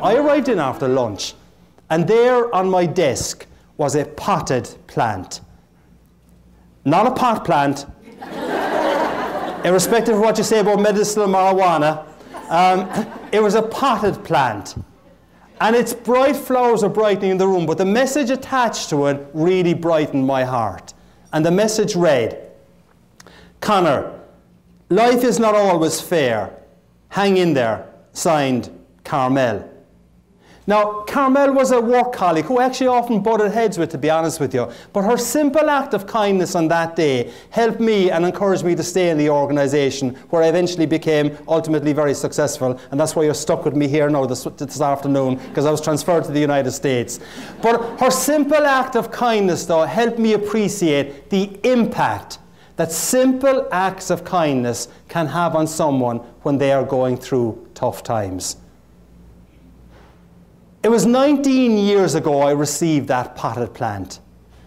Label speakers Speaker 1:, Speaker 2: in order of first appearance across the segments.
Speaker 1: I arrived in after lunch, and there on my desk was a potted plant. Not a pot plant, irrespective of what you say about medicinal marijuana. It was a potted plant. And its bright flowers are brightening the room, but the message attached to it really brightened my heart. And the message read, Conor, life is not always fair. Hang in there. Signed, Carmel. Now, Carmel was a work colleague who I actually often butted heads with, to be honest with you. But her simple act of kindness on that day helped me and encouraged me to stay in the organisation, where I eventually became ultimately very successful. And that's why you're stuck with me here now this afternoon, because I was transferred to the United States. But her simple act of kindness, though, helped me appreciate the impact that simple acts of kindness can have on someone when they are going through tough times. It was 19 years ago I received that potted plant.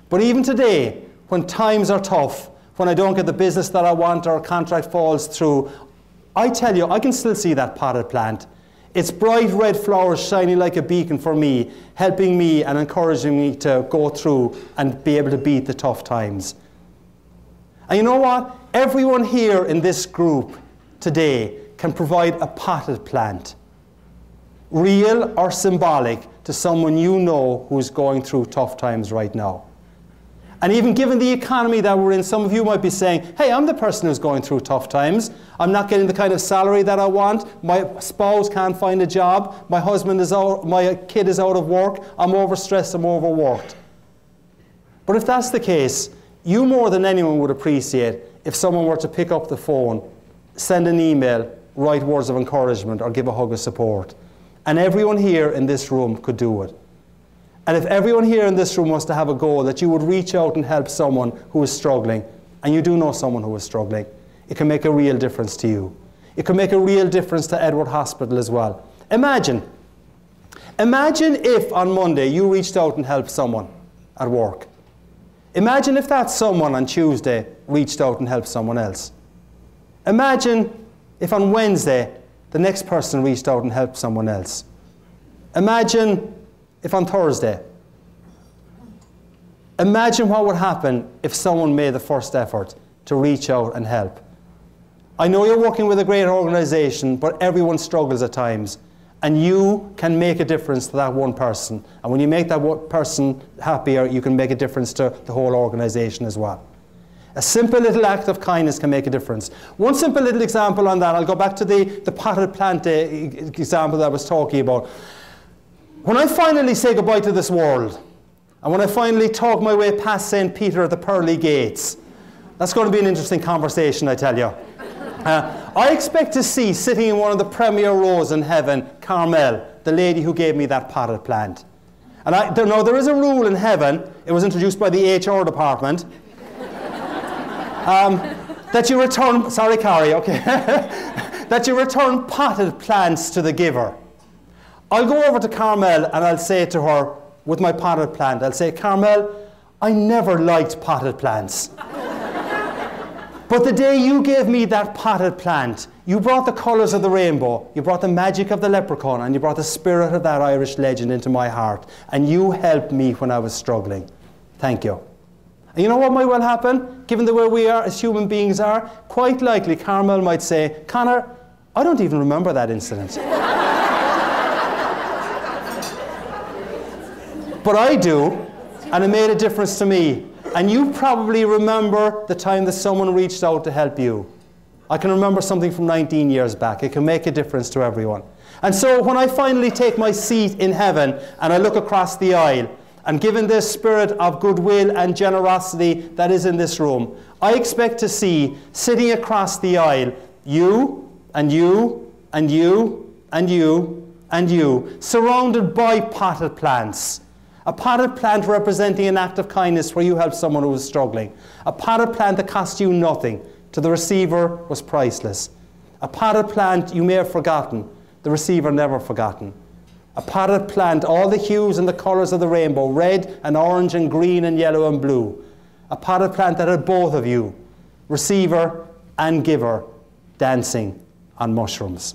Speaker 1: But even today, when times are tough, when I don't get the business that I want or a contract falls through, I tell you, I can still see that potted plant. Its bright red flowers shining like a beacon for me, helping me and encouraging me to go through and be able to beat the tough times. And you know what? Everyone here in this group today can provide a potted plant, real or symbolic, to someone you know who's going through tough times right now. And even given the economy that we're in, some of you might be saying, hey, I'm the person who's going through tough times. I'm not getting the kind of salary that I want. My spouse can't find a job. My husband is out, my kid is out of work. I'm overstressed, I'm overworked. But if that's the case, you more than anyone would appreciate if someone were to pick up the phone, send an email, write words of encouragement, or give a hug of support. And everyone here in this room could do it. And if everyone here in this room was to have a goal that you would reach out and help someone who is struggling, and you do know someone who is struggling, it can make a real difference to you. It can make a real difference to Edward Hospital as well. Imagine if on Monday you reached out and helped someone at work. Imagine if that someone on Tuesday reached out and helped someone else. Imagine if on Wednesday the next person reached out and helped someone else. Imagine if on Thursday. Imagine what would happen if someone made the first effort to reach out and help. I know you're working with a great organisation, but everyone struggles at times. And you can make a difference to that one person. And when you make that one person happier, you can make a difference to the whole organisation as well. A simple little act of kindness can make a difference. One simple little example on that, I'll go back to the potted plant example that I was talking about. When I finally say goodbye to this world, and when I finally talk my way past St. Peter at the pearly gates, that's going to be an interesting conversation, I tell you. I expect to see, sitting in one of the premier rows in heaven, Carmel, the lady who gave me that potted plant. And there is a rule in heaven, it was introduced by the HR department, that you return, sorry Carrie, okay, that you return potted plants to the giver. I'll go over to Carmel and I'll say to her, with my potted plant, I'll say, Carmel, I never liked potted plants. But the day you gave me that potted plant, you brought the colours of the rainbow, you brought the magic of the leprechaun, and you brought the spirit of that Irish legend into my heart, and you helped me when I was struggling. Thank you. And you know what might well happen? Given the way we are as human beings are, quite likely Carmel might say, Conor, I don't even remember that incident. But I do, and it made a difference to me. And you probably remember the time that someone reached out to help you. I can remember something from 19 years back. It can make a difference to everyone. And so when I finally take my seat in heaven and I look across the aisle, and given this spirit of goodwill and generosity that is in this room, I expect to see, sitting across the aisle, you, and you, and you, and you, and you, surrounded by potted plants. A potted plant representing an act of kindness where you helped someone who was struggling. A potted plant that cost you nothing. To the receiver was priceless. A potted plant you may have forgotten. The receiver never forgotten. A potted plant, all the hues and the colours of the rainbow, red and orange and green and yellow and blue. A potted plant that had both of you, receiver and giver, dancing on mushrooms.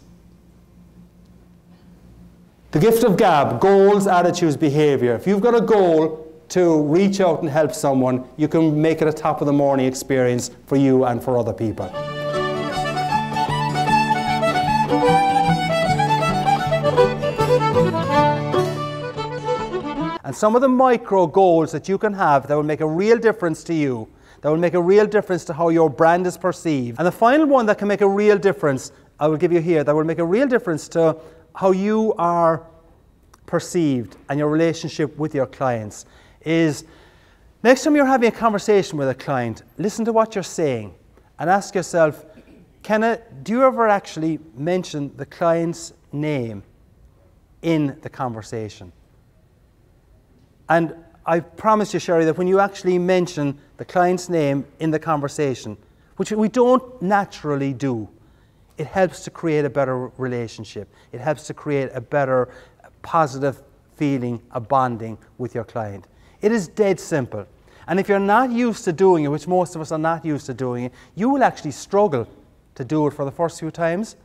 Speaker 1: The gift of GAB, goals, attitudes, behavior. If you've got a goal to reach out and help someone, you can make it a top of the morning experience for you and for other people. And some of the micro goals that you can have that will make a real difference to you, that will make a real difference to how your brand is perceived. And the final one that can make a real difference, I will give you here, that will make a real difference to how you are perceived and your relationship with your clients is, next time you're having a conversation with a client, listen to what you're saying and ask yourself, do you ever actually mention the client's name in the conversation? And I promise you, Sherry, that when you actually mention the client's name in the conversation, which we don't naturally do, it helps to create a better relationship. It helps to create a better, positive feeling of bonding with your client. It is dead simple. And if you're not used to doing it, which most of us are not used to doing it, you will actually struggle to do it for the first few times.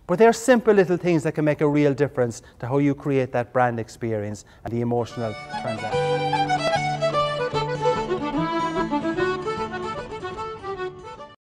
Speaker 1: But they're simple little things that can make a real difference to how you create that brand experience and the emotional transaction.